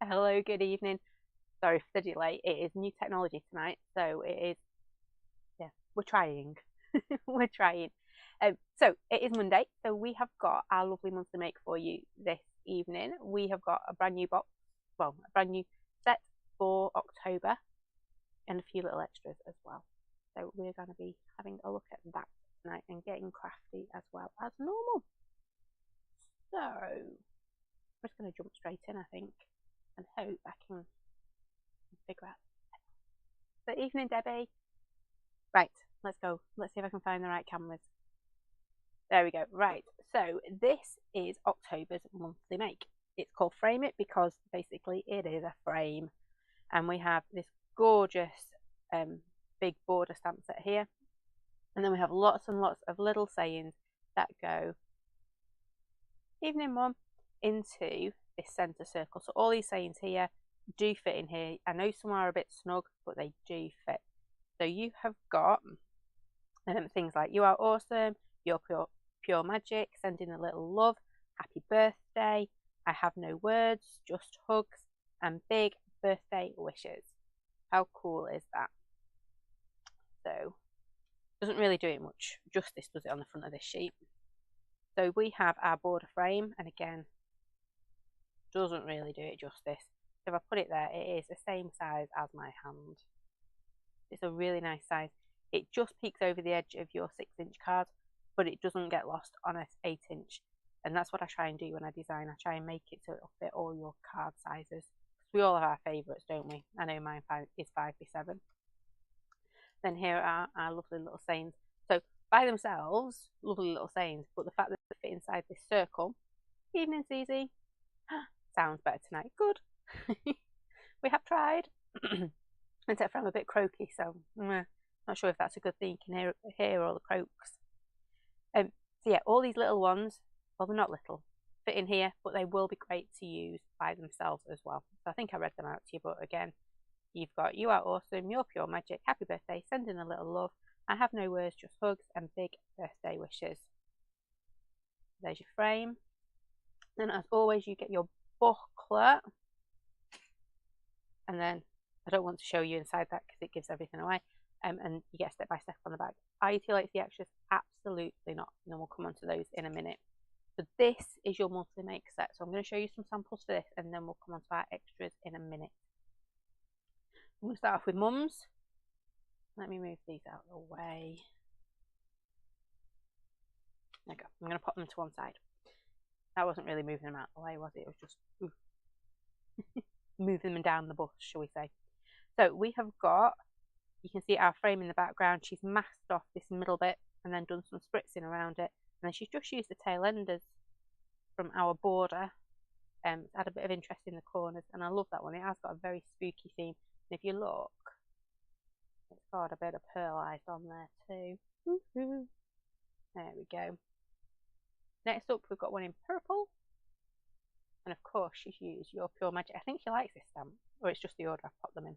Hello, good evening. Sorry for the delay. It is new technology tonight, so it is, yeah, we're trying. We're trying. So it is Monday, so we have got our lovely monthly make for you this evening. We have got a brand new box, well, a brand new set for October and a few little extras as well. So we're going to be having a look at that tonight and getting crafty as well as normal. So I'm just going to jump straight in, I think, and hope I can figure out. Good evening, Debbie. Right, let's go. Let's see if I can find the right cameras. There we go. Right, so this is October's monthly make. It's called Frame It because basically it is a frame. And we have this gorgeous big border stamp set here. And then we have lots and lots of little sayings that go, evening mum, into this centre circle. So all these sayings here do fit in here. I know some are a bit snug, but they do fit. So you have got things like you are awesome, you're pure magic, sending a little love, happy birthday, I have no words, just hugs, and big birthday wishes. How cool is that? So doesn't really do it much justice, does it, on the front of this sheet? So we have our border frame, and again, doesn't really do it justice. If I put it there, it is the same size as my hand. It's a really nice size. It just peeks over the edge of your 6-inch card, but it doesn't get lost on an 8-inch. And that's what I try and do when I design. I try and make it so it'll fit all your card sizes. We all have our favourites, don't we? I know mine is 5x7. Then here are our lovely little sayings. So by themselves, lovely little sayings, but the fact that they fit inside this circle, evening Susie, sounds better tonight. Good. We have tried. Except for I'm a bit croaky, so not sure if that's a good thing. You can hear all the croaks. So yeah, all these little ones, well, they're not little, fit in here, but they will be great to use by themselves as well. So I think I read them out to you, but again, you've got you are awesome, you're pure magic, happy birthday, sending a little love, I have no words, just hugs, and big birthday wishes. There's your frame. And as always, you get your booklet. And then I don't want to show you inside that because it gives everything away. And you get step by step on the back. Are you too late for the extras? Absolutely not. And then we'll come on to those in a minute. So this is your monthly make set. So I'm going to show you some samples for this, and then we'll come on to our extras in a minute. I'm going to start off with mums. Let me move these out of the way. There we go. I'm going to pop them to one side. That wasn't really moving them out of the way, was it? It was just moving them down the bush, shall we say. So we have got, you can see our frame in the background. She's masked off this middle bit and then done some spritzing around it. And then she's just used the tail enders from our border to add a bit of interest in the corners. And I love that one. It has got a very spooky theme. And if you look, it's got a bit of pearlized on there too. There we go. Next up, we've got one in purple. And of course, she's used your pure magic. I think she likes this stamp, or it's just the order I've popped them in.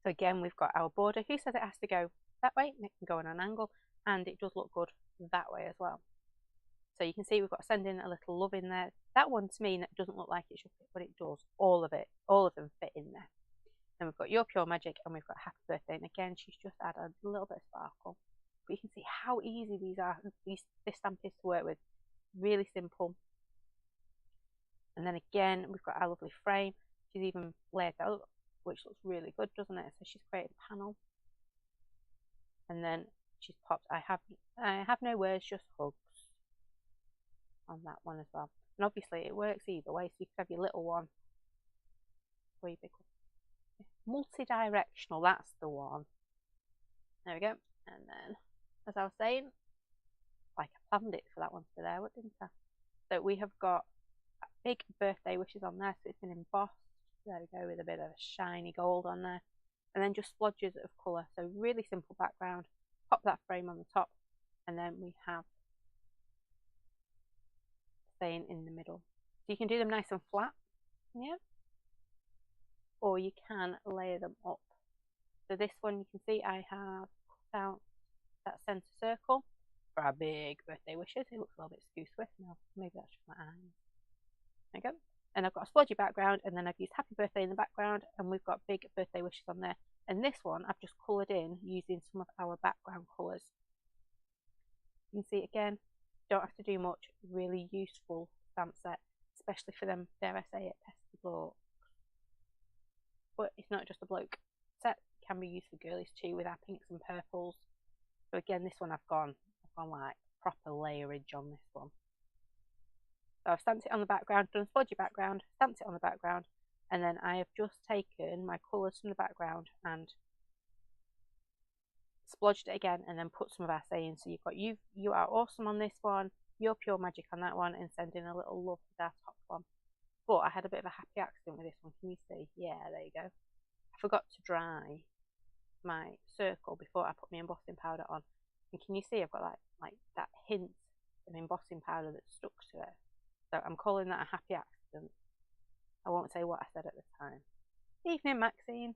So again, we've got our border. Who says it has to go that way? It can go on an angle, and it does look good that way as well. So you can see we've got sending a little love in there. That one to me doesn't look like it should fit, but it does. All of it, all of them fit in there. Then we've got your pure magic, and we've got happy birthday. And again, she's just added a little bit of sparkle. But you can see how easy these are. This stamp is to work with. Really simple. And then again, we've got our lovely frame. She's even laid out, which looks really good, doesn't it? So she's created a panel. And then she's popped, I have no words, just hugs on that one as well. And obviously it works either way, so you can have your little one or your big one. Multi-directional, that's the one. There we go. And then, as I was saying, like I planned it for that one to there, what didn't I? So we have got big birthday wishes on there, so it's been embossed. There we go, with a bit of shiny gold on there, and then just splodges of colour. So really simple background. Pop that frame on the top, and then we have saying in the middle. So you can do them nice and flat, yeah, or you can layer them up. So this one, you can see I have cut out that centre circle for our big birthday wishes. It looks a little bit skew swift now. Maybe that's just my eyes. There you go. And I've got a splodgy background, and then I've used happy birthday in the background, and we've got big birthday wishes on there. And this one I've just coloured in using some of our background colours. You can see again, don't have to do much, really useful stamp set, especially for them, dare I say it, pesky blokes. But it's not just a bloke set, it can be used for girlies too with our pinks and purples. So again, this one I've gone like proper layerage on this one. So I've stamped it on the background, done a splodgy background, stamped it on the background, and then I have just taken my colours from the background and splodged it again, and then put some of our saying. So you've got you are awesome on this one, you're pure magic on that one, and sending a little love with our top one. But I had a bit of a happy accident with this one. Can you see? Yeah, there you go. I forgot to dry my circle before I put my embossing powder on. And can you see I've got like that hint of embossing powder that stuck to it. So I'm calling that a happy accident. I won't say what I said at the time. Evening, Maxine.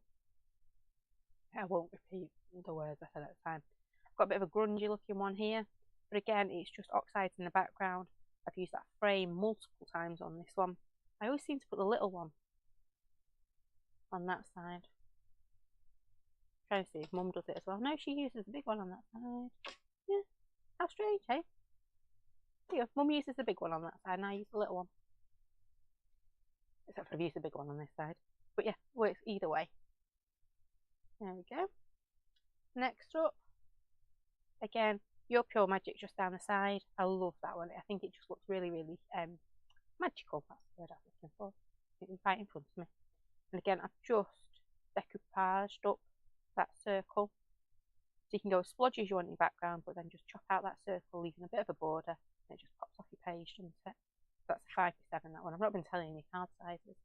I won't repeat the words I said at the time. I've got a bit of a grungy looking one here, but again, it's just oxides in the background. I've used that frame multiple times on this one. I always seem to put the little one on that side. Trying to see if Mum does it as well. No, she uses the big one on that side. Yeah, how strange, eh? There you go. Mum uses the big one on that side, and I use the little one. Except for I've used the big one on this side. But yeah, works either way. There we go. Next up, again, your pure magic just down the side. I love that one. I think it just looks really, really magical. That's the word I was looking for. It's right in front of me. And again, I've just decoupaged up that circle. So you can go as splodgy as you want in your background, but then just chop out that circle, leaving a bit of a border, and it just pops off your page, doesn't it? So that's a 5x7, that one. I've not been telling you any card sizes.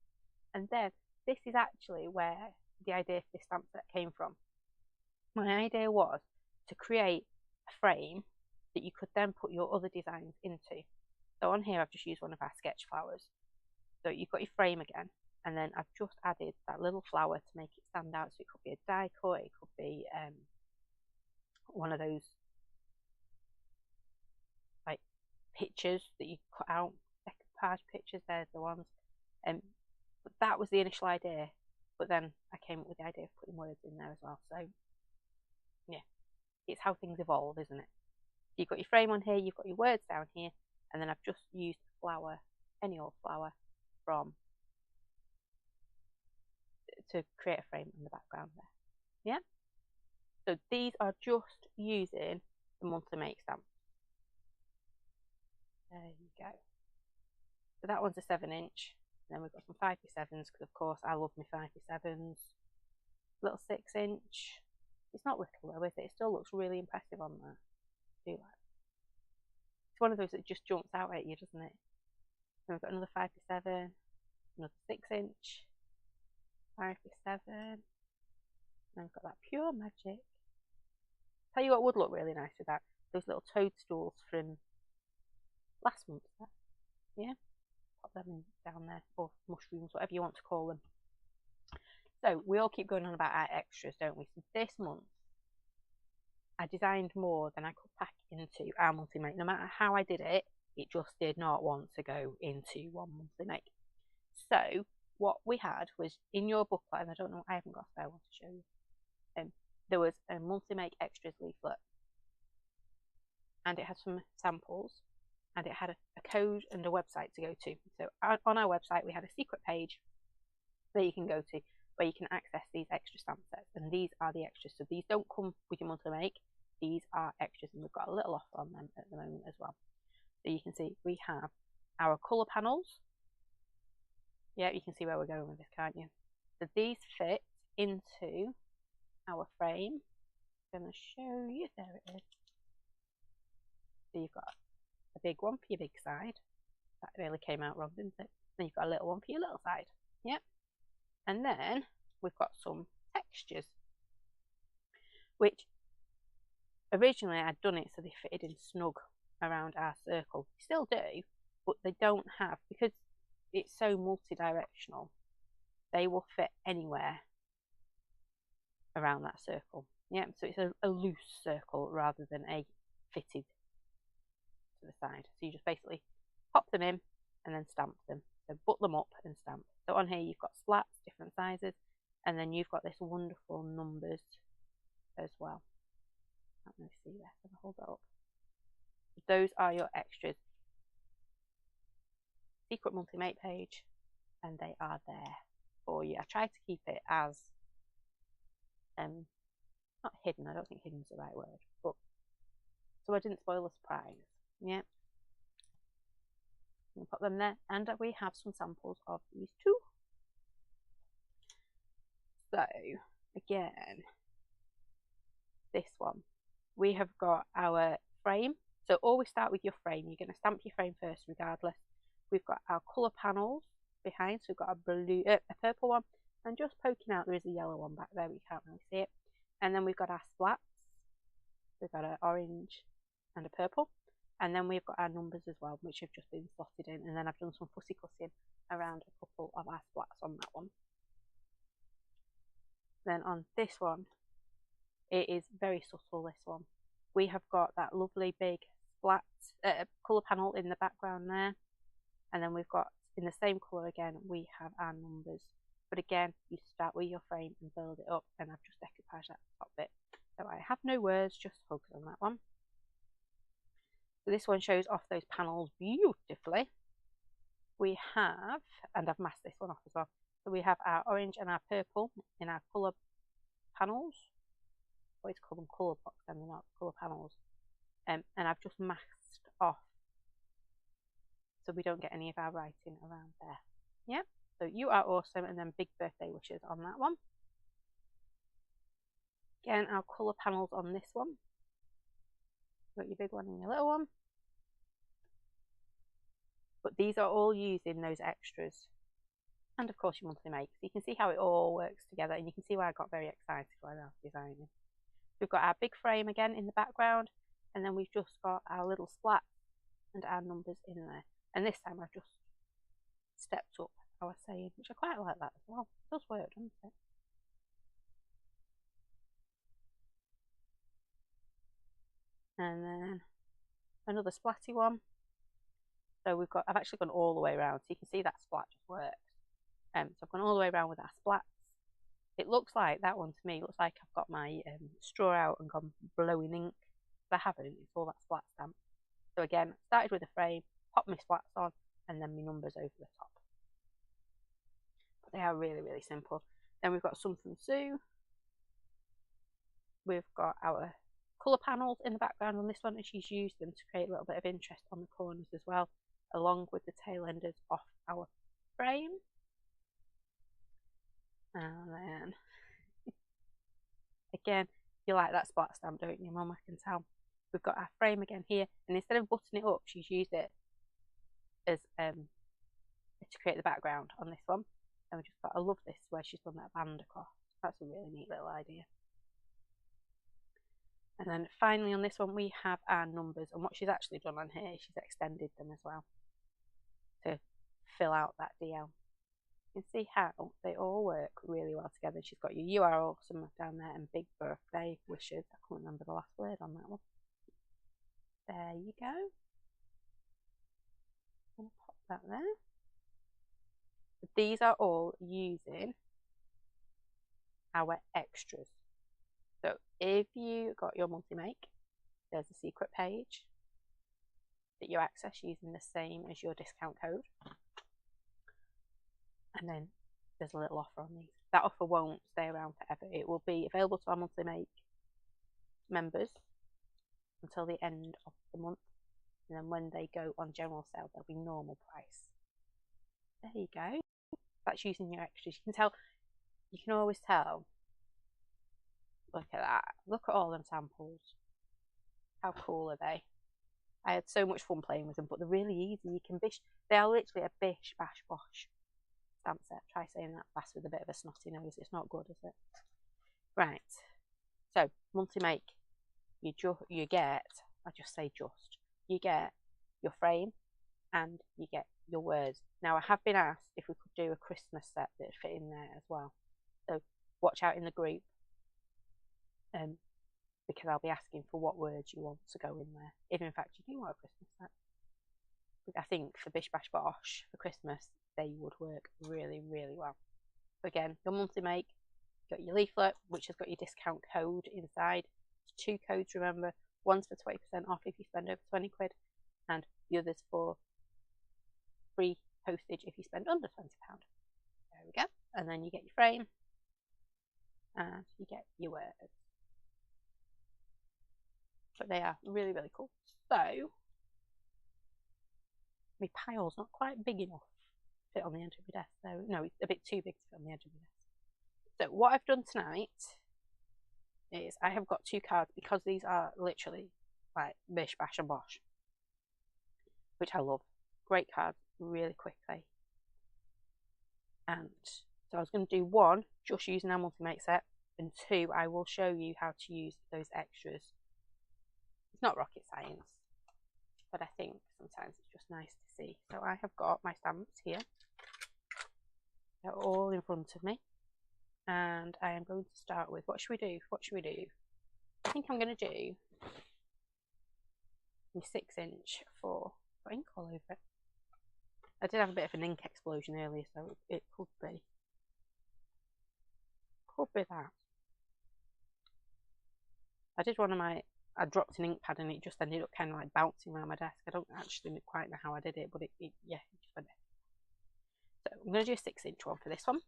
And then this is actually where the idea for this stamp set came from. My idea was to create a frame that you could then put your other designs into. So on here I've just used one of our sketch flowers. So you've got your frame again, and then I've just added that little flower to make it stand out. So it could be a die cut, it could be one of those like pictures that you cut out, decoupage pictures, there's the ones. But that was the initial idea, but then I came up with the idea of putting words in there as well. So yeah, it's how things evolve, isn't it? You've got your frame on here, you've got your words down here, and then I've just used a flower, any old flower, from to create a frame in the background there. Yeah. So these are just using the monthly make stamp. There you go. So that one's a 7-inch. And then we've got some 5x7s, because of course I love my 5x7s. Little 6-inch. It's not little though, is it? It still looks really impressive on there. I do like it. It's one of those that just jumps out at you, doesn't it? Then we've got another 5x7, another 6-inch, 5x7. Then we've got that pure magic. Tell you what would look really nice with that, those little toadstools from last month. Yeah, pop them in down there, or mushrooms, whatever you want to call them. So we all keep going on about our extras, don't we? So this month I designed more than I could pack into our monthly make. No matter how I did it, it just did not want to go into one monthly make. So what we had was in your booklet, and I don't know, I haven't got a spare one to show you. There was a monthly make extras leaflet, and it had some samples, and it had a code and a website to go to. So on our website we had a secret page that you can go to where you can access these extra stamp sets, and these are the extras. So these don't come with your monthly make, these are extras, and we've got a little offer on them at the moment as well. So you can see we have our colour panels. Yeah, you can see where we're going with this, can't you? So these fit into our frame. I'm going to show you, there it is. So you've got a big one for your big side. That really came out wrong, didn't it? Then you've got a little one for your little side. Yep. And then we've got some textures, which originally I'd done it so they fitted in snug around our circle. They still do, but they don't have, because it's so multi-directional, they will fit anywhere around that circle. Yeah, so it's a loose circle rather than a fitted to the side. So you just basically pop them in and then stamp them. So butt them up and stamp. So on here you've got splats, different sizes, and then you've got this wonderful numbers as well. Can't really see there, so I'll hold that up. Those are your extras. Secret multi-make page, and they are there for you. I tried to keep it as not hidden, I don't think hidden is the right word, but so I didn't spoil the surprise. Yeah. I'm gonna put them there, and we have some samples of these too. So again, this one, we have got our frame. So always start with your frame. You're going to stamp your frame first regardless. We've got our colour panels behind, so we've got a purple one, and just poking out there is a yellow one back there, but you can't really see it. And then we've got our splats. We've got an orange and a purple, and then we've got our numbers as well, which have just been slotted in, and then I've done some fussy cussing around a couple of our splats on that one. Then on this one, it is very subtle, this one. We have got that lovely big splat colour panel in the background there, and then we've got, in the same colour again, we have our numbers. But again, you start with your frame and build it up, and I've just decoupaged that top bit. So I have no words, just hugs on that one. So this one shows off those panels beautifully. We have, and I've masked this one off as well, so we have our orange and our purple in our colour panels. I always call them colour blocks and they're not colour panels. And I've just masked off so we don't get any of our writing around there. Yeah, so you are awesome, and then big birthday wishes on that one. Again, our colour panels on this one. Got your big one and your little one. But these are all using those extras. And of course your monthly make. So you can see how it all works together, and you can see why I got very excited when I was designing. We've got our big frame again in the background, and then we've just got our little splat and our numbers in there. And this time I've just stepped up our saying, which I quite like that as well. It does work, doesn't it? And then another splatty one. So we've got, I've actually gone all the way around, so you can see that splat just works. So I've gone all the way around with our splats. It looks like, that one to me, looks like I've got my straw out and gone blowing ink. But I haven't, it's all that splat stamp. So again, started with a frame, popped my splats on, and then my numbers over the top. But they are really, really simple. Then we've got Something Sue. We've got our colour panels in the background on this one, and she's used them to create a little bit of interest on the corners as well, along with the tail enders off our frame. And then again, you like that splat stamp, don't you, Mum? I can tell. We've got our frame again here, and instead of buttoning it up, she's used it as to create the background on this one. And we just got, I love this where she's done that band across. That's a really neat little idea. And then finally on this one we have our numbers, and what she's actually done on here, she's extended them as well to fill out that DL. You can see how they all work really well together. She's got your "You are awesome" down there and big birthday wishes. I can't remember the last word on that one. There you go. I'm going to pop that there. But these are all using our extras. So if you got your multi-make, there's a secret page that you access using the same as your discount code. And then there's a little offer on these. That offer won't stay around forever. It will be available to our monthly make members until the end of the month, and then when they go on general sale, they'll be normal price. There you go. That's using your extras. You can tell, you can always tell. Look at that. Look at all them samples. How cool are they? I had so much fun playing with them, but they're really easy. You can bish. They are literally a bish bash bosh stamp set. Try saying that fast with a bit of a snotty nose. It's not good, is it? Right. So multi-make. You get. I just say just. You get your frame, and you get your words. Now I have been asked if we could do a Christmas set that would fit in there as well. So watch out in the group. Because I'll be asking for what words you want to go in there. If in fact you do want a Christmas set. I think for Bish Bash Bosh for Christmas, they would work really, really well. So again, your monthly make, got your leaflet, which has got your discount code inside. It's 2 codes, remember. One's for 20% off if you spend over 20 quid, and the other's for free postage if you spend under £20. There we go. And then you get your frame, and you get your words. But they are really, really cool. So, my pile's not quite big enough to fit on the edge of my desk. So, no, it's a bit too big to fit on the edge of my desk. So, what I've done tonight is I have got 2 cards, because these are literally like bish, bash and bosh, which I love. Great cards, really quickly. And so I was going to do 1 just using our multi-make set, and 2 I will show you how to use those extras. It's not rocket science, but I think sometimes it's just nice to see. So I have got my stamps here. They're all in front of me. And I am going to start with, what should we do? What should we do? I think I'm going to do my 6-inch for ink all over it. I did have a bit of an ink explosion earlier, so it could be that. I did one of my, I dropped an ink pad and it just ended up kind of like bouncing around my desk. I don't actually quite know how I did it, but it just went. So I'm going to do a 6-inch one for this one.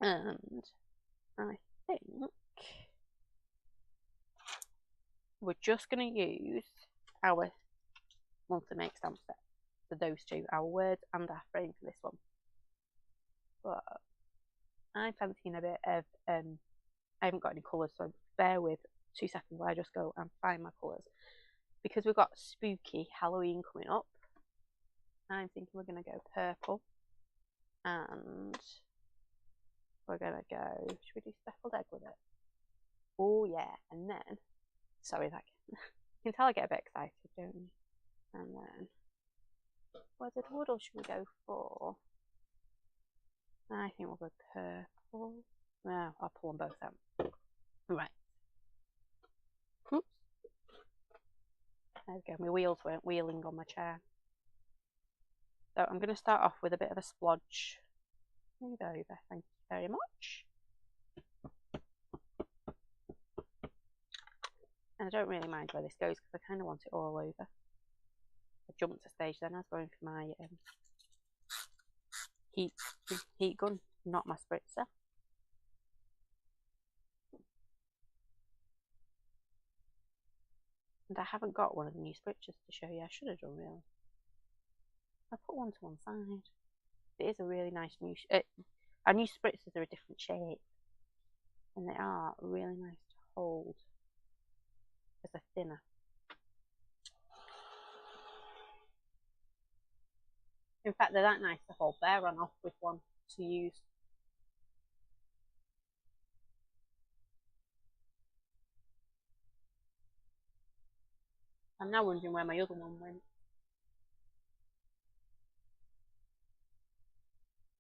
And I think we're just going to use our monthly make stamp set for those 2, our words and our frame for this one. But I'm fancying a bit of, I haven't got any colours, so bear with 2 seconds while I just go and find my colours. Because we've got spooky Halloween coming up, I'm thinking we're going to go purple, and we're going to go, should we do speckled egg with it? Oh yeah, and then, sorry, that you can tell I get a bit excited, don't you? And then, weathered wood, or should we go for, I think we'll go purple. No, I'll pull them both out. Right. Oops. There we go, my wheels weren't wheeling on my chair. So I'm going to start off with a bit of a splodge. Move over, thank you very much. And I don't really mind where this goes because I kind of want it all over. I jumped a stage then, I was going for my heat gun, not my spritzer. And I haven't got one of the new spritzers to show you. I should have done, really. I put one to one side. It is a really nice new. Our new spritzers are a different shape, and they are really nice to hold as a thinner. In fact, they're that nice to hold. They're on off with one to use. I'm now wondering where my other one went.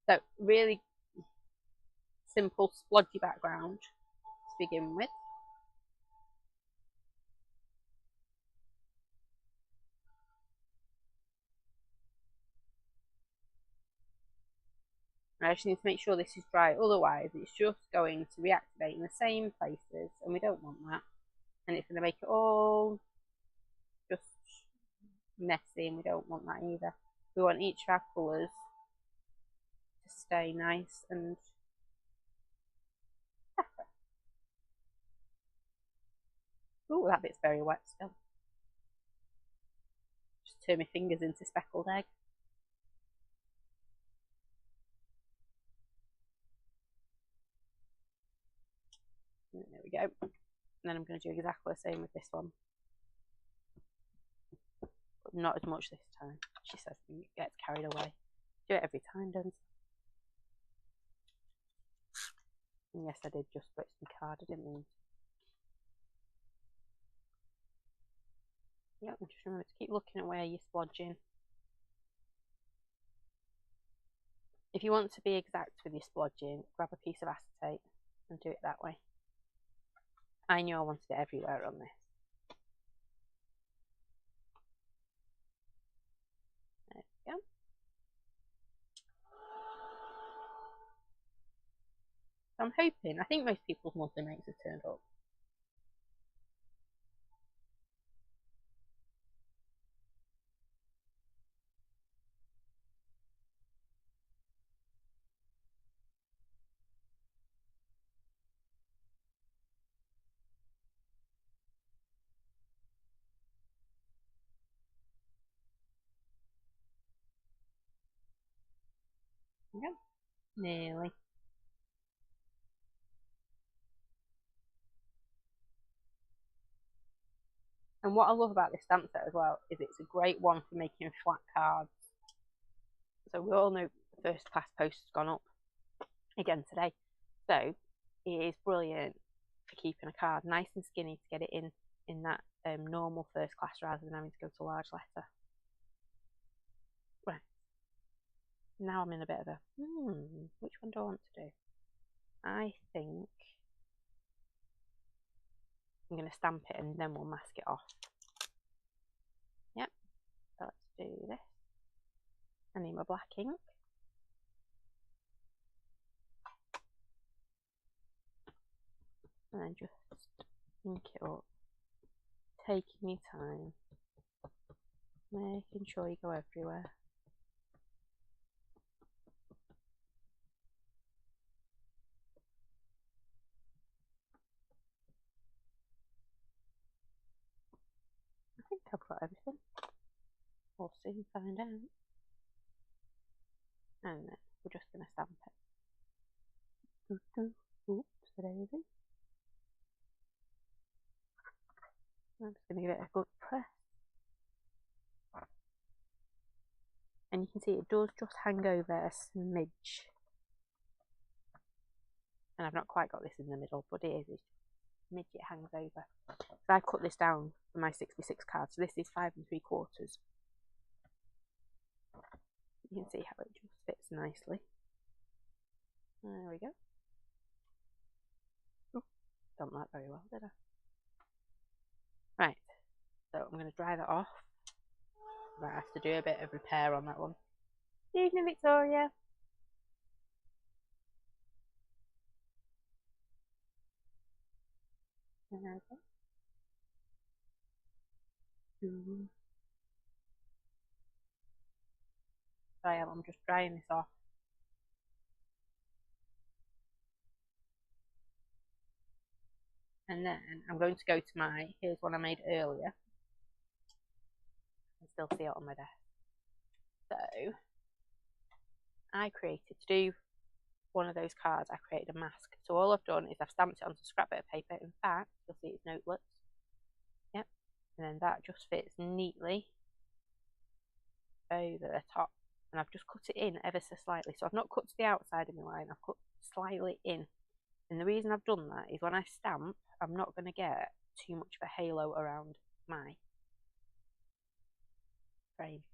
So, really simple splodgy background to begin with. I just need to make sure this is dry, otherwise it's just going to reactivate in the same places, and we don't want that. And it's going to make it all just messy, and we don't want that either. We want each of our colours to stay nice and separate. Ooh, that bit's very wet still. Just turn my fingers into speckled egg. And there we go. And then I'm going to do exactly the same with this one. But not as much this time. She says it gets carried away. Do it every time, don't it? And yes, I did just spritz my card, I didn't mean to. Yep, and just remember to keep looking at where you're splodging. If you want to be exact with your splodging, grab a piece of acetate and do it that way. I knew I wanted it everywhere on this. There we go. So I'm hoping, I think most people's monthly makes have turned up. Yeah, nearly. And what I love about this stamp set as well is it's a great one for making flat cards. So we all know the first class post has gone up again today. So it is brilliant for keeping a card nice and skinny to get it in that normal first class rather than having to go to large letter. Right. Now I'm in a bit of a, which one do I want to do? I think I'm going to stamp it and then we'll mask it off. Yep. So let's do this. I need my black ink. And then just ink it up. Taking your time. Making sure you go everywhere. I think I've got everything. We'll soon find out. And then we're just going to stamp it. Oops, daisy. I'm just going to give it a good press. And you can see it does just hang over a smidge. And I've not quite got this in the middle, but it is. It's smidge it hangs over. So I cut this down for my 66 card. So this is 5 3/4. You can see how it just fits nicely. There we go. Ooh, done that very well, did I? Right, so I'm going to dry that off. I have to do a bit of repair on that one. Good evening, Victoria. There we go. Sorry, I'm just drying this off. And then I'm going to go to my, here's one I made earlier. I can still see it on my desk. So I created, to do one of those cards, I created a mask. So all I've done is I've stamped it onto a scrap bit of paper. In fact, you'll see it's notelets. Yep. And then that just fits neatly over the top. And I've just cut it in ever so slightly. So I've not cut to the outside of my line, I've cut slightly in. And the reason I've done that is when I stamp, I'm not going to get too much of a halo around my frame.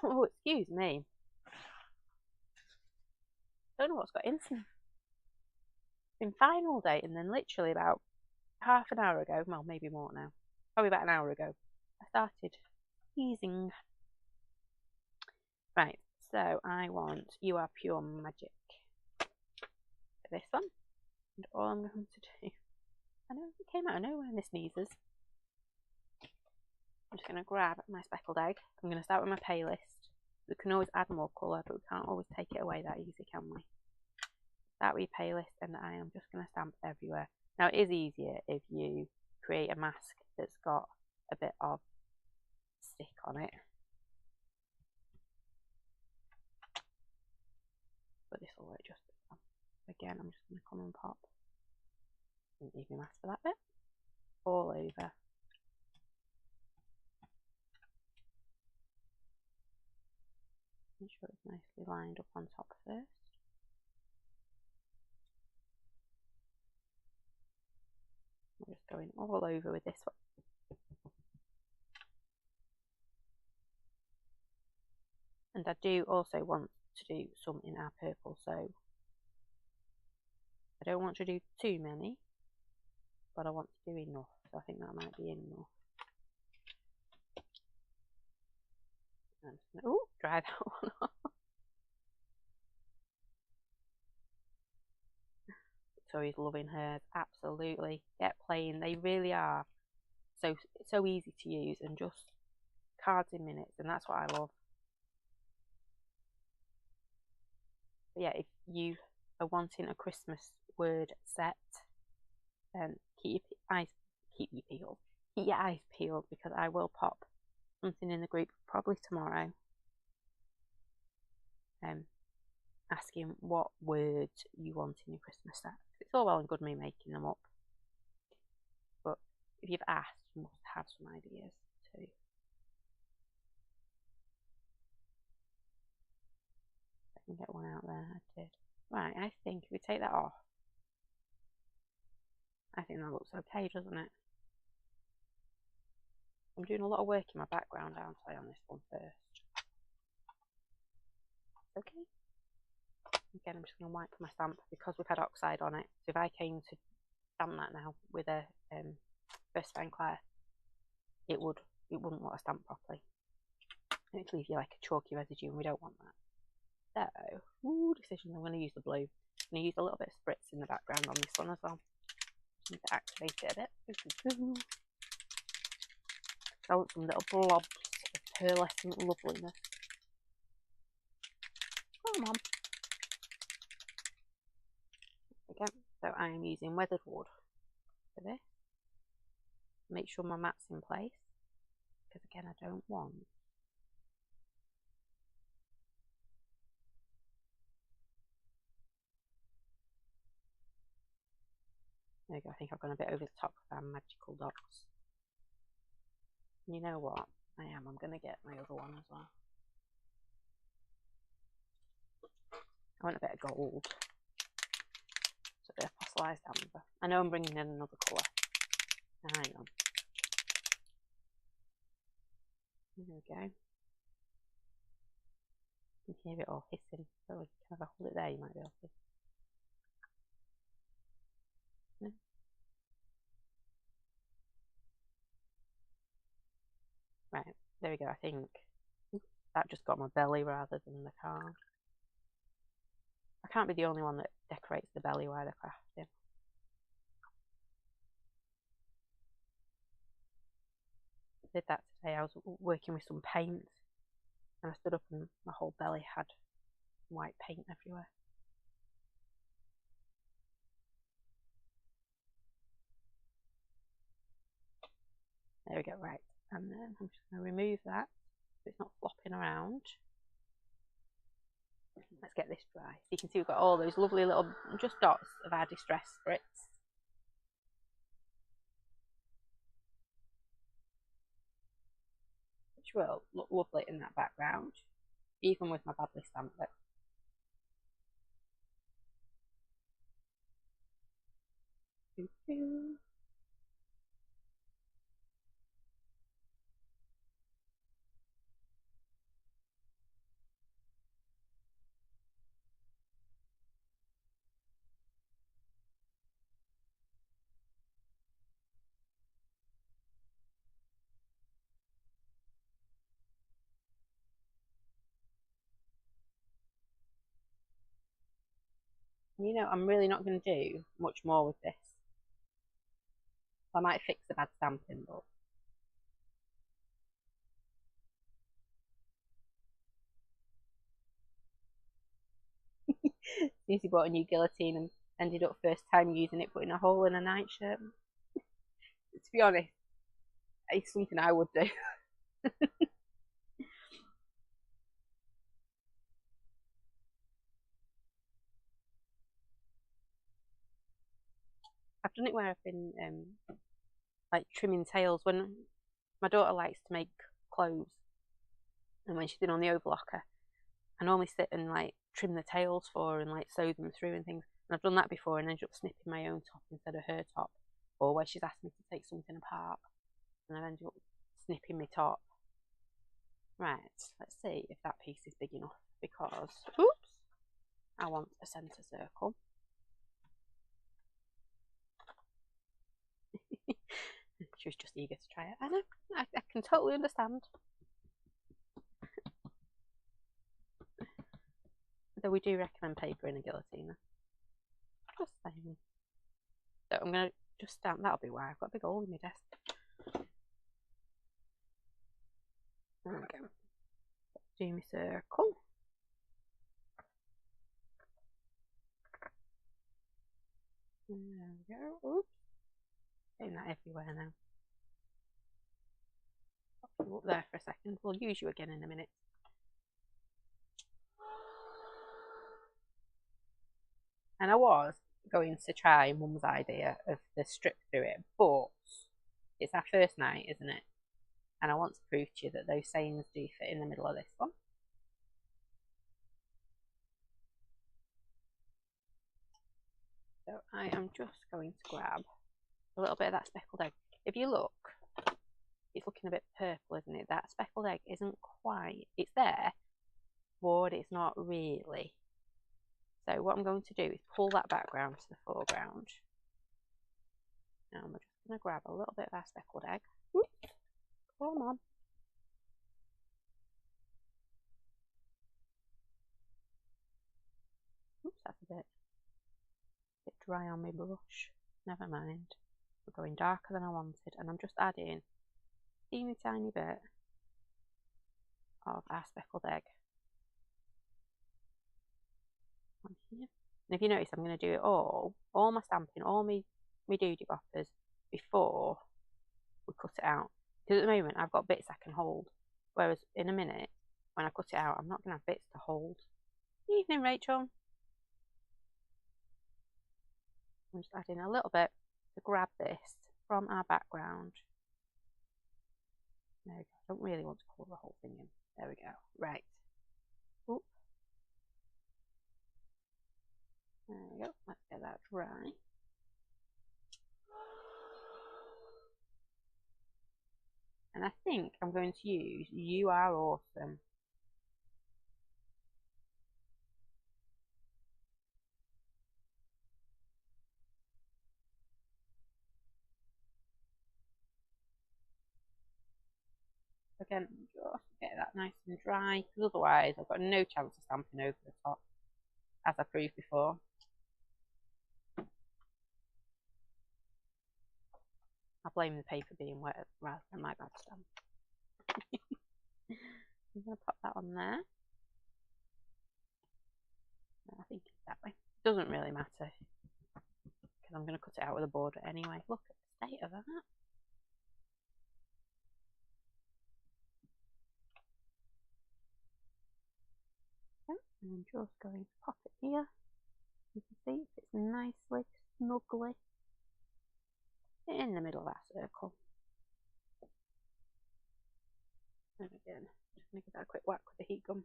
Oh, excuse me. Don't know what's got into me. It's been fine all day, and then literally about half an hour ago, well, maybe more now, probably about an hour ago, I started teasing. Right, so I want You Are Pure Magic for this one. And all I'm going to do, I know it came out of nowhere in the sneezes. I'm just going to grab my speckled egg. I'm going to start with my Paylist. We can always add more colour, but we can't always take it away that easy, can we? Start with Paylist, and I am just going to stamp everywhere. Now, it is easier if you create a mask that's got a bit of stick on it. But this will work just as well. Again, I'm just going to come and pop. Didn't leave me mask for that bit. All over. Make sure it's nicely lined up on top first. I'm just going all over with this one. And I do also want to do some in our purple, so I don't want to do too many, but I want to do enough, so I think that might be enough. I'm just going to, dry that one off. Victoria's loving hers. Absolutely. Get playing. They really are so easy to use and just cards in minutes, and that's what I love. But yeah, if you are wanting a Christmas word set, then keep your eyes peeled, because I will pop something in the group probably tomorrow, asking what words you want in your Christmas set. It's all well and good me making them up, but if you've asked, you must have some ideas too. I can get one out there. I did. Right, I think if we take that off, I think that looks okay, doesn't it? I'm doing a lot of work in my background, aren't I, on this one first? Okay. Again, I'm just going to wipe my stamp because we've had oxide on it. So if I came to stamp that now with a Versafine Clair, it wouldn't want to stamp properly. And it'd leave you like a chalky residue, and we don't want that. So, decision. I'm going to use the blue. I'm going to use a little bit of spritz in the background on this one as well. Just need to activate it a bit. I want some little blobs of pearlescent loveliness. Come on. Again, so I am using weathered wood for this. Make sure my mat's in place, because again, I don't want there we go. I think I've gone a bit over the top with our magical dots. You know what? I'm going to get my other one as well. I want a bit of gold. So a bit of fossilised amber. I know I'm bringing in another colour. Hang on. There we go. You can hear it all hissing. So if I hold it there, you might be able to. No. Right, there we go. I think that just got my belly rather than the card. I can't be the only one that decorates the belly while they're crafting. I did that today. I was working with some paint, and I stood up and my whole belly had white paint everywhere. There we go, right. And then I'm just going to remove that so it's not flopping around. Let's get this dry. So you can see we've got all those lovely little just dots of our distress spritz. Which will look lovely in that background, even with my badly stamped lip. You know, I'm really not going to do much more with this. I might fix the bad stamping, but Susie bought a new guillotine and ended up first time using it putting a hole in a nightshirt. To be honest, it's something I would do. I've done it where I've been like trimming tails when my daughter likes to make clothes, and when she's been on the overlocker, I normally sit and like trim the tails for her and like sew them through and things. And I've done that before and ended up snipping my own top instead of her top, or where she's asked me to take something apart and I've ended up snipping my top. Right, let's see if that piece is big enough, because oops, I want a centre circle. She was just eager to try it. I know, I can totally understand. Though we do recommend paper in a guillotine. Just saying. So I'm going to just stamp. That'll be why I've got a big hole in my desk. There we go. Do my circle. There we go. Oops. Doing that everywhere now. Pop you up there for a second. We'll use you again in a minute. And I was going to try Mum's idea of the strip through it, but it's our first night, isn't it? And I want to prove to you that those sayings do fit in the middle of this one. So I am just going to grab a little bit of that speckled egg. If you look, it's looking a bit purple, isn't it? That speckled egg isn't quite, it's there, but it's not really. So what I'm going to do is pull that background to the foreground. Now we're just going to grab a little bit of our speckled egg. Oops. Come on. Oops, that's a bit dry on my brush. Never mind. We're going darker than I wanted, and I'm just adding a teeny tiny bit of our speckled egg on here. And if you notice, I'm going to do it all my stamping, all my doody boppers before we cut it out. Because at the moment I've got bits I can hold, whereas in a minute when I cut it out I'm not going to have bits to hold. Evening, Rachel. I'm just adding a little bit to grab this from our background. There we go. I don't really want to colour the whole thing in. There we go. Right. Oop. There we go. Let's get that dry. And I think I'm going to use You Are Awesome. Again, just get that nice and dry, because otherwise I've got no chance of stamping over the top, as I proved before. I blame the paper being wet rather than my bad stamp. I'm going to pop that on there. I think it's that way. Doesn't really matter, because I'm going to cut it out with a border anyway. Look at the state of that. And I'm just going to pop it here. You can see it fits nicely, snugly in the middle of that circle. And again, just going to give that a quick whack with the heat gun.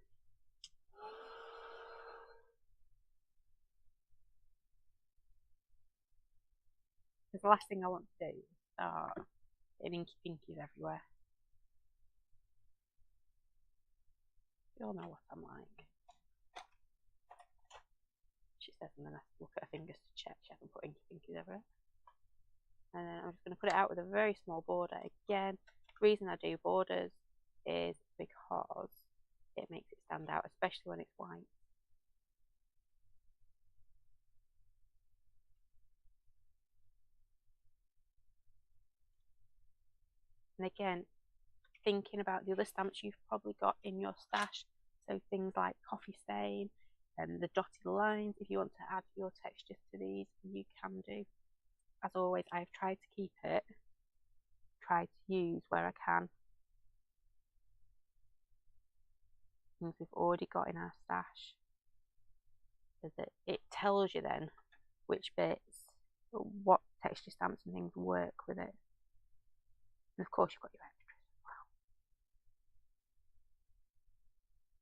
Because the last thing I want to do is start getting inky pinkies everywhere. You all know what I'm like. She says, and then I look at her fingers to check she hasn't put inky pinkies everywhere. And then I'm just going to put it out with a very small border. Again, the reason I do borders is because it makes it stand out, especially when it's white. And again, thinking about the other stamps you've probably got in your stash, so things like coffee stain and the dotted lines. If you want to add your textures to these, you can do. As always, I've tried to keep it, tried to use where I can things we've already got in our stash, so that it tells you then which bits, what texture stamps and things work with it. And of course you've got your extras as well.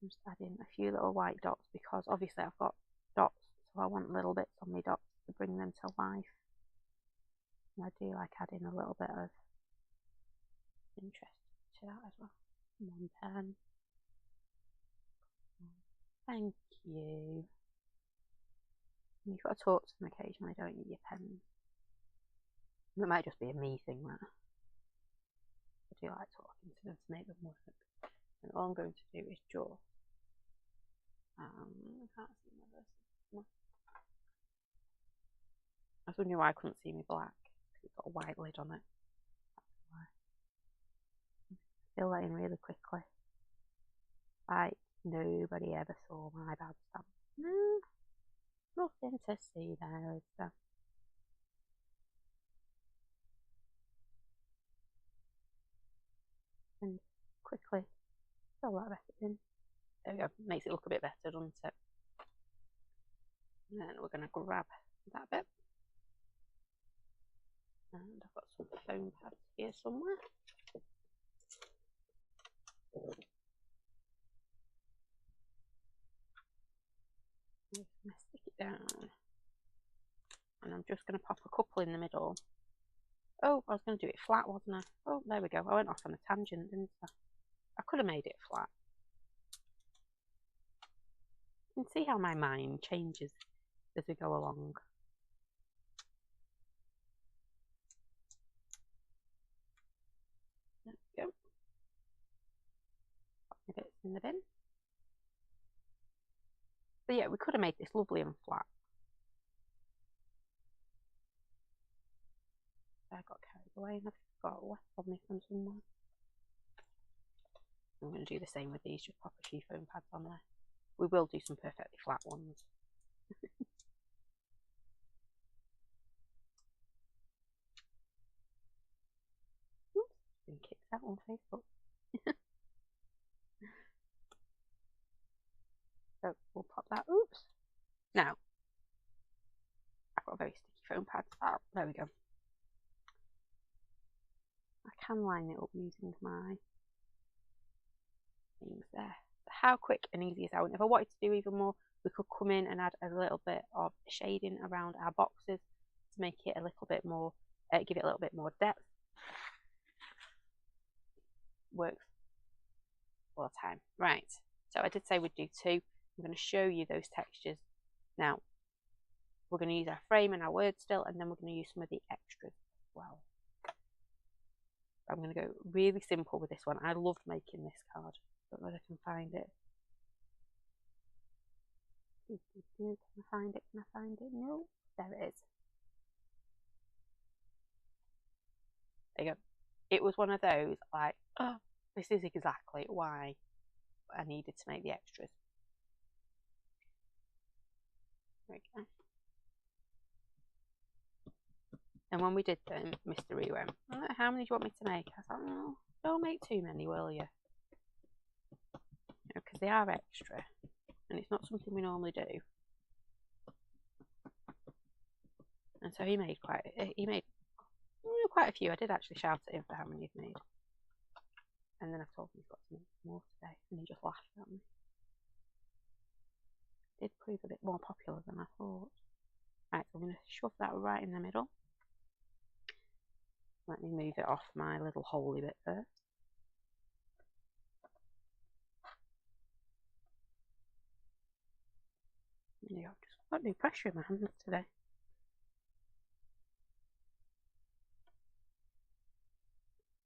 I'm just adding a few little white dots, because obviously I've got dots, so I want little bits on my dots to bring them to life. And I do like adding a little bit of interest to that as well. 110. Thank you. You've got to talk to them occasionally, don't you, your pens? It might just be a me thing, that. I do like talking to them to make them work. And all I'm going to do is just I can't see my verses. I was wondering why I couldn't see me black. It's got a white lid on it. That's why. Fill that in really quickly. Like nobody ever saw my bad stamp. No, nothing to see there, is there? And quickly fill that rest in. There we go. Makes it look a bit better, doesn't it? And then we're going to grab that bit. And I've got some foam pads here somewhere. I'm going to stick it down. And I'm just going to pop a couple in the middle. Oh, I was going to do it flat, wasn't I? Oh, there we go. I went off on a tangent, didn't I? I could have made it flat. You can see how my mind changes as we go along. There we go. Pop my bits in the bin. So yeah, we could have made this lovely and flat. I got carried away and I've got left on me from somewhere. I'm going to do the same with these, just pop a few foam pads on there. We will do some perfectly flat ones. Oops, been kicked out on Facebook. So we'll pop that. Oops. Now, I've got a very sticky foam pad. Oh, there we go. I can line it up using my things there. How quick and easy is that one? If I wanted to do even more, we could come in and add a little bit of shading around our boxes to make it a little bit more, give it a little bit more depth. Works all the time. Right, so I did say we'd do two. I'm going to show you those textures. Now, we're going to use our frame and our word still, and then we're going to use some of the extras as well. I'm going to go really simple with this one. I loved making this card. Don't know if I can find it. Can I find it? Can I find it? No. There it is. There you go. It was one of those, like, oh, this is exactly why I needed to make the extras. There we go. And when we did them, Mr. Roo went, how many do you want me to make? I was like, oh, don't make too many, will you? Because they are extra, and it's not something we normally do. And so he made quite a few. I did actually shout at him for how many he'd made. And then I told him he's got some more today, and he just laughed at me. It did prove a bit more popular than I thought. Right, so I'm going to shove that right in the middle. Let me move it off my little holy bit first. There you go. I've just got no pressure in my hands today.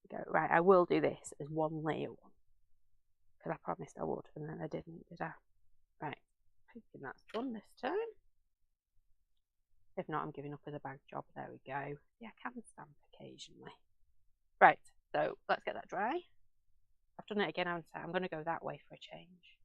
Go. Right, I will do this as one layer one, because I promised I would, and then I didn't, did I? Right, hoping that's done this time. If not, I'm giving up as a bag job. There we go. Yeah, I can stamp occasionally. Right, so let's get that dry. I've done it again, haven't I? I'm going to go that way for a change.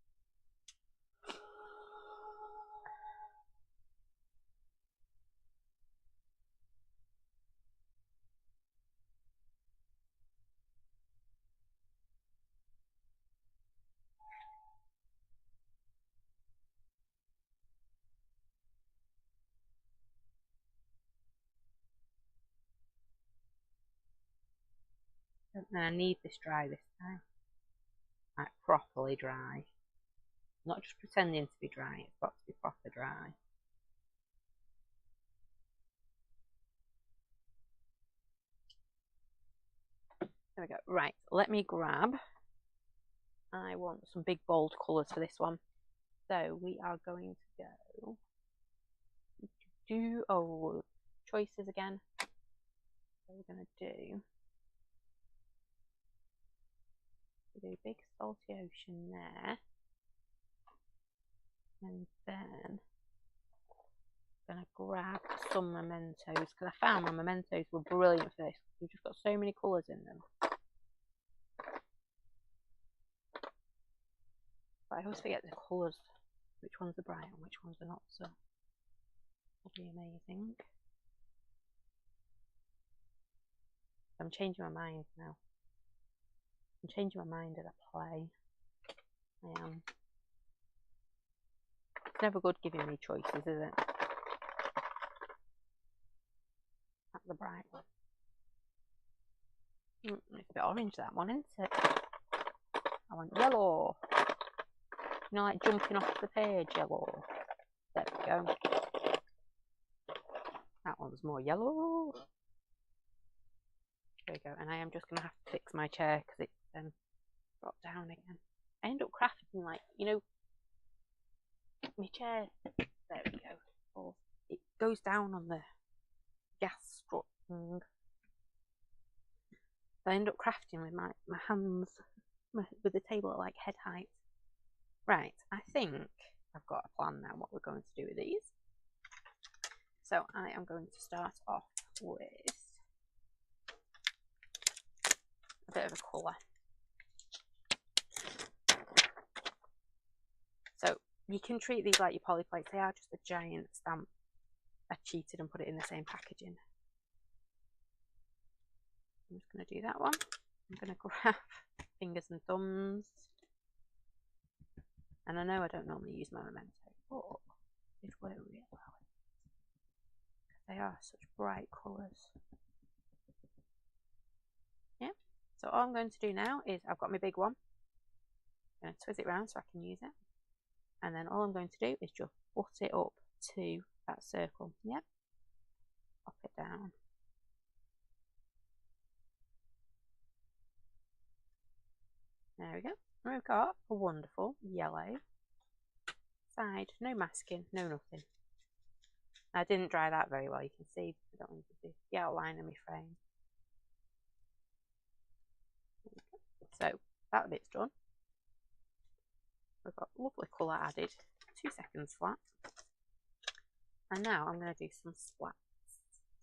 And I need this dry this time. Like properly dry. Not just pretending to be dry, it's got to be proper dry. There we go. Right, let me grab. I want some big bold colours for this one. So we are going to go choices again. So we're going to do big salty ocean there, and then going to grab some mementos because I found my mementos were brilliant for this. We've just got so many colours in them. But I always forget the colours, which ones are bright and which ones are not, so it'll be amazing. I'm changing my mind now. I'm changing my mind as I play. I am. It's never good giving me choices, is it? That's the bright one. It's a bit orange, that one, isn't it? I want yellow. You know, like jumping off the page, yellow. There we go. That one's more yellow. There we go. And I am just going to have to fix my chair because it's dropped down again. I end up crafting, like, you know, my chair. There we go. Oh, it goes down on the gas strut thing. I end up crafting with my hands, with the table at like head height. Right, I think I've got a plan now what we're going to do with these. So I am going to start off with a bit of a colour. So you can treat these like your poly plates. They are just a giant stamp. I cheated and put it in the same packaging. I'm just going to do that one. I'm going to grab fingers and thumbs. And I know I don't normally use my memento, but this works really well. They are such bright colours. Yeah. So all I'm going to do now is I've got my big one. I'm going to twist it around so I can use it. And then all I'm going to do is just butt it up to that circle. Yep. Pop it down. There we go. And we've got a wonderful yellow side. No masking, no nothing. I didn't dry that very well. You can see I don't want to do the outline of my frame. So that bit's done. We've got lovely colour added. 2 seconds flat. And now I'm going to do some splats.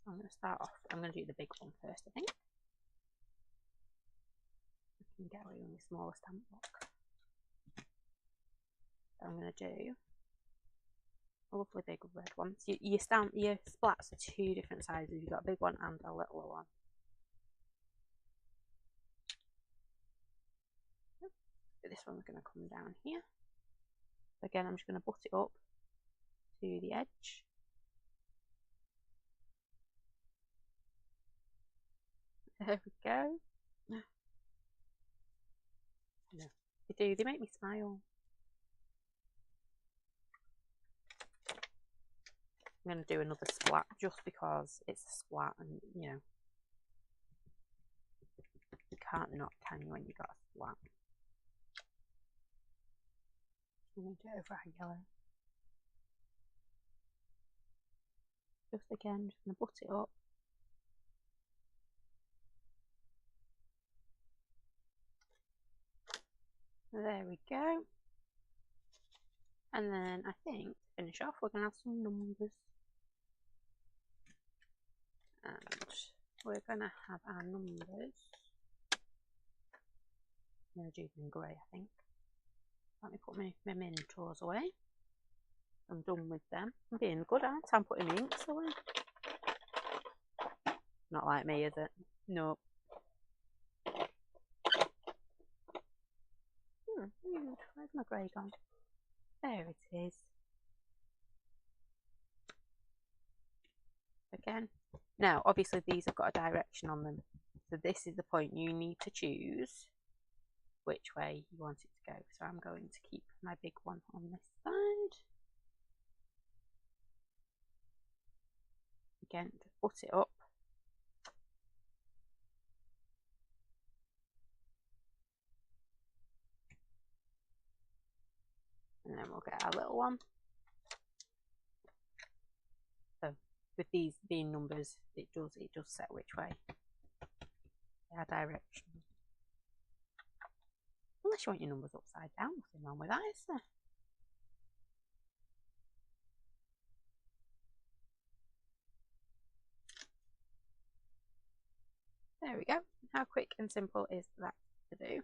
So I'm going to start off. I'm going to do the big one first, I think. I can get away with my smaller stamp block. So I'm going to do a lovely big red one. So your splats are 2 different sizes. You've got a big one and a littler one. But this one's going to come down here. So again, I'm just going to butt it up to the edge. There we go. No, they make me smile. I'm going to do another splat just because it's a splat and, you know, you can't not, can you, when you got a splat. I'm going to do it over our yellow. Just again, just going to butt it up. There we go. And then I think to finish off, we're going to have some numbers. And we're going to have our numbers. I'm going to do them in grey, I think. Let me put my mementos away. I'm done with them. I'm being good, aren't I? I'm putting my inks away. Not like me, is it? No. Where's my grey gone? There it is. Again. Now, obviously, these have got a direction on them. So this is the point you need to choose which way you want it to go. So I'm going to keep my big one on this side. Again, just butt it up. And then we'll get our little one. So with these being numbers, it does set which way. Our direction. Unless you want your numbers upside down, nothing wrong with that, is there? There we go. How quick and simple is that to do?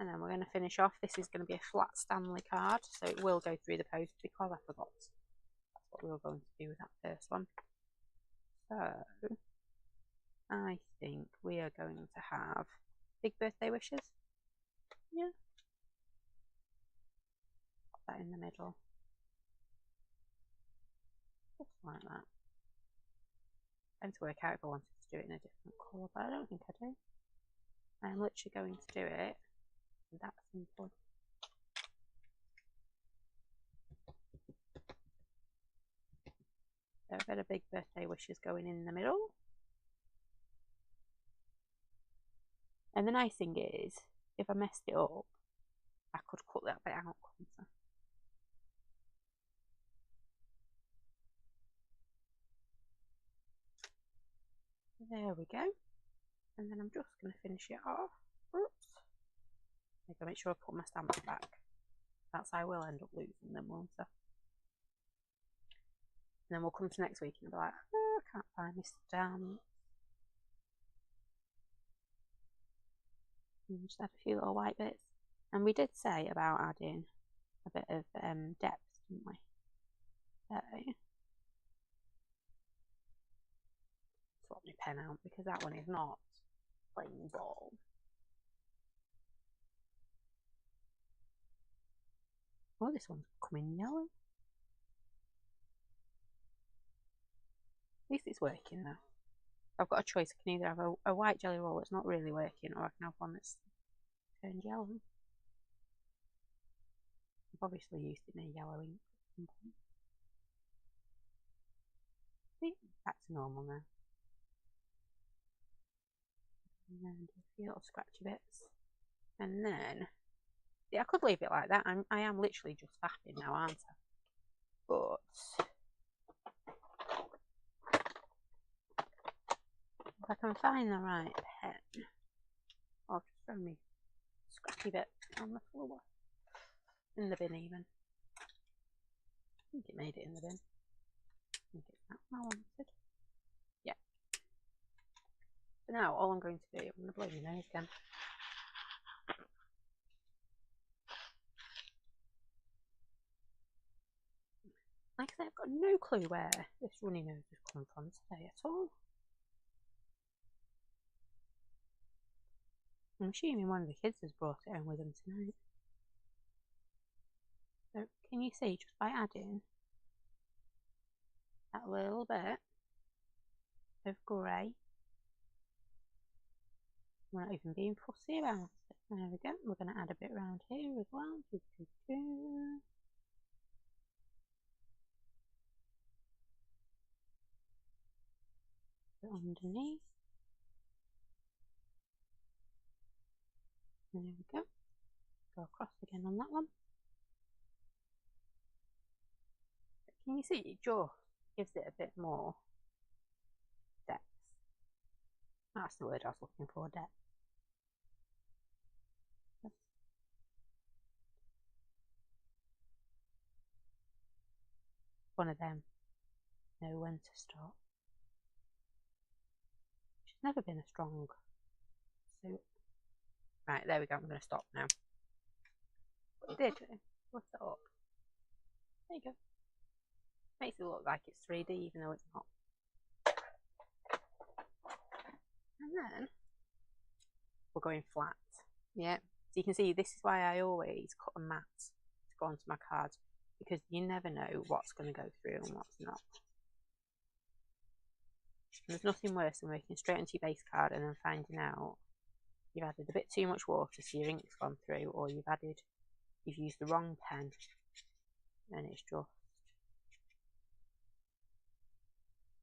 And then we're going to finish off. This is going to be a flat Stanley card, so it will go through the post because I forgot. That's what we were going to do with that first one. So I think we are going to have big birthday wishes. Yeah. Put that in the middle. Just like that. I have to work out if I wanted to do it in a different colour, but I don't think I do. I'm literally going to do it that simple. So a bit of big birthday wishes going in the middle. And the nice thing is, if I messed it up, I could cut that bit out. There we go. And then I'm just going to finish it off. Oops. I'm going to make sure I put my stamps back. That's how I will end up losing them, won't I? And then we'll come to next week and be like, oh, I can't find my stamp. And just add a few little white bits. And we did say about adding a bit of depth, didn't we? So, swap my pen out because that one is not plain ball. Oh, this one's coming yellow. At least it's working now. I've got a choice. I can either have a white jelly roll that's not really working, or I can have one that's turned yellow. I've obviously used it in a yellow ink at some point. See, back to normal now. And then do a few little scratchy bits. And then, see, I could leave it like that. I am literally just faffing now, aren't I? But if I can find the right pen, I'll just throw me scratchy bit on the floor. In the bin even. I think it made it in the bin. I think it's that one I wanted. Yeah. So now all I'm going to do, I'm going to blow my nose again. Like I said, I've got no clue where this runny nose has come from today at all. I'm assuming one of the kids has brought it home with them tonight. So can you see, just by adding that little bit of grey, we're not even being fussy about it. There we go. We're going to add a bit around here as well. Put underneath. There we go. Go across again on that one. Can you see it just gives it a bit more depth? That's the word I was looking for, depth. One of them. Know when to stop. She's never been a strong suit. Right, there we go. I'm going to stop now. What you did, lift it up. There you go. Makes it look like it's 3D even though it's not. And then we're going flat. Yeah. So you can see this is why I always cut a mat to go onto my cards, because you never know what's going to go through and what's not. And there's nothing worse than working straight onto your base card and then finding out you've added a bit too much water so your ink's gone through, or you've used the wrong pen and it's just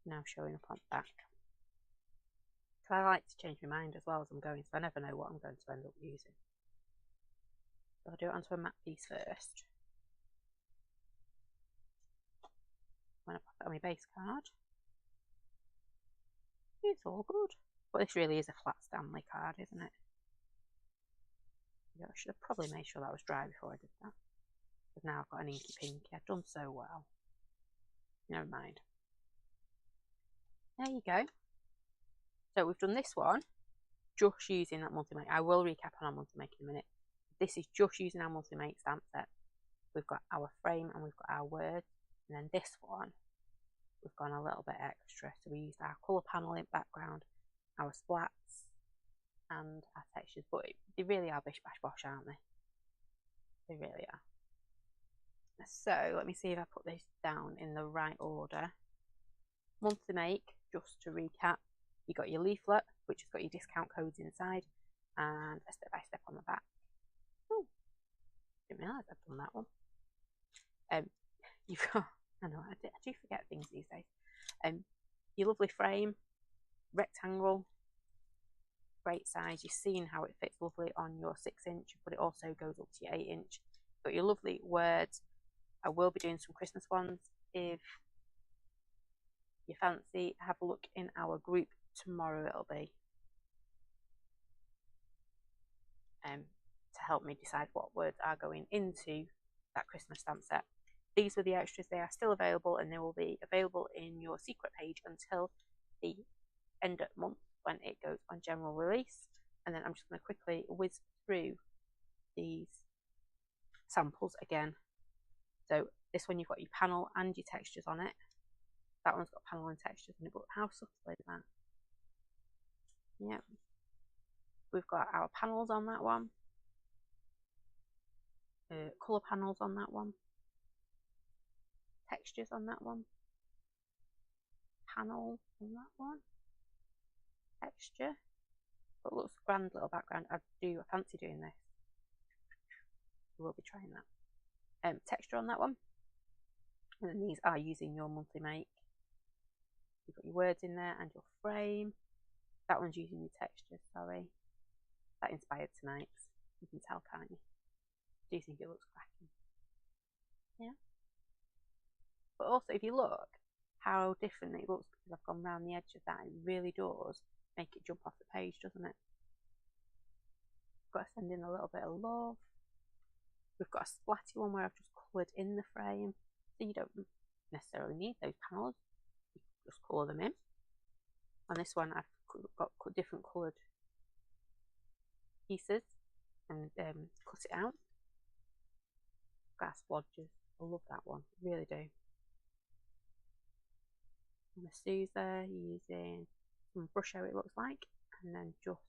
now showing up on the back. So I like to change my mind as well as I'm going, so I never know what I'm going to end up using. So I'll do it onto a matte piece first. When I pop it on my base card, it's all good. But this really is a flat Stanley card, isn't it? Yeah, I should have probably made sure that was dry before I did that. But now I've got an inky pinky. I've done so well. Never mind. There you go. So we've done this one just using that multi-make. I will recap on our multi-make in a minute. This is just using our multi-make stamp set. We've got our frame and we've got our words. And then this one, we've gone a little bit extra. So we used our colour panel in background, our splats, and our textures. But they really are bish bash bosh, aren't they? They really are. So let me see if I put this down in the right order. Multi-make, just to recap, you got your leaflet, which has got your discount codes inside, and a step-by-step on the back. Oh, didn't realise I'd done that one. You've got, I know, I do forget things these days. Your lovely frame, rectangle, great size. You're seeing how it fits lovely on your 6-inch, but it also goes up to your 8-inch. Got your lovely words. I will be doing some Christmas ones. If you fancy, have a look in our group tomorrow. It'll be to help me decide what words are going into that Christmas stamp set. These were the extras. They are still available, and they will be available in your secret page until the end of the month when it goes on general release. And then I'm just going to quickly whiz through these samples again. So this one, you've got your panel and your textures on it. That one's got panel and textures in it, but how subtle is that? Yeah. We've got our panels on that one. Colour panels on that one. Textures on that one. Panel on that one. Texture. But it looks a grand little background. I fancy doing this. We'll be trying that. Texture on that one. And then these are using your multi-make. You've got your words in there and your frame. That one's using your texture, sorry. That inspired tonight's. You can tell, can't you? Do you think it looks cracking? Yeah. But also, if you look how different it looks because I've gone around the edge of that, it really does make it jump off the page, doesn't it? Got to send in a little bit of love. We've got a splatty one where I've just coloured in the frame, so you don't necessarily need those panels. You just colour them in. On this one, I've got different coloured pieces and cut it out. Got splodges. I love that one, really do. On the Sue's there, using some brush out, it looks like, and then just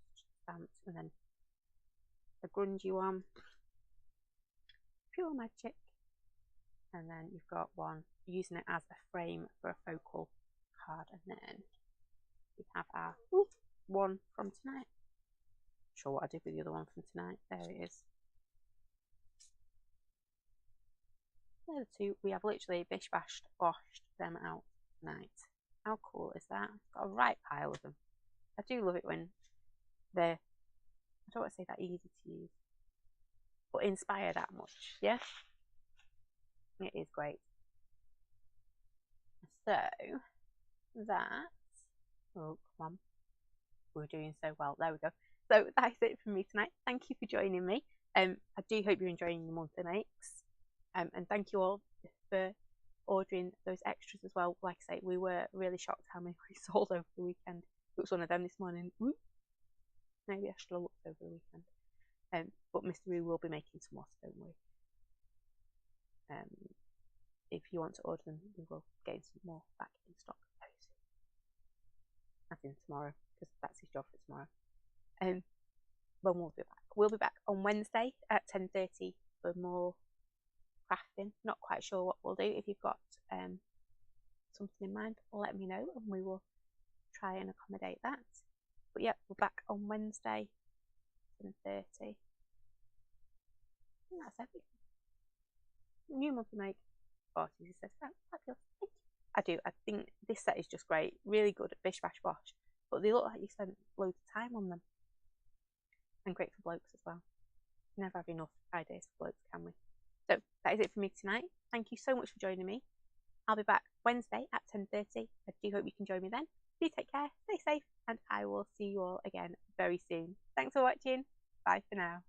stamps, and then a grungy one, pure magic, and then you've got one using it as a frame for a focal card, and then we have our one from tonight. Not sure what I did with the other one from tonight. There it is. There are the two. We have literally bish bashed washed them out tonight. How cool is that? I've got a right pile of them. I do love it when they're, I don't want to say that easy to use, but inspire that much. Yeah, it is great. So that, oh come on, we're doing so well. There we go. So that's it from me tonight. Thank you for joining me. I do hope you're enjoying the monthly makes. And thank you all for ordering those extras as well. Like I say, we were really shocked how many we sold over the weekend. It was one of them this morning. Ooh, maybe I should have looked over the weekend. But Mr. Roo will be making some more, so don't worry. If you want to order them, we will get some more back in stock very soon. I think tomorrow, because that's his job for tomorrow. But we'll be back. We'll be back on Wednesday at 10:30 for more crafting. Not quite sure what we'll do. If you've got something in mind, let me know and we will try and accommodate that. But yeah, we're back on Wednesday 10:30. That's everything. New monthly make. Oh, he says, oh, fabulous. Thank you. I do. I think this set is just great. Really good at bish bash bosh. But they look like you spent loads of time on them. And great for blokes as well. Never have enough ideas for blokes, can we? So that is it for me tonight. Thank you so much for joining me. I'll be back Wednesday at 10:30. I do hope you can join me then. Do take care, stay safe, and I will see you all again very soon. Thanks for watching. Bye for now.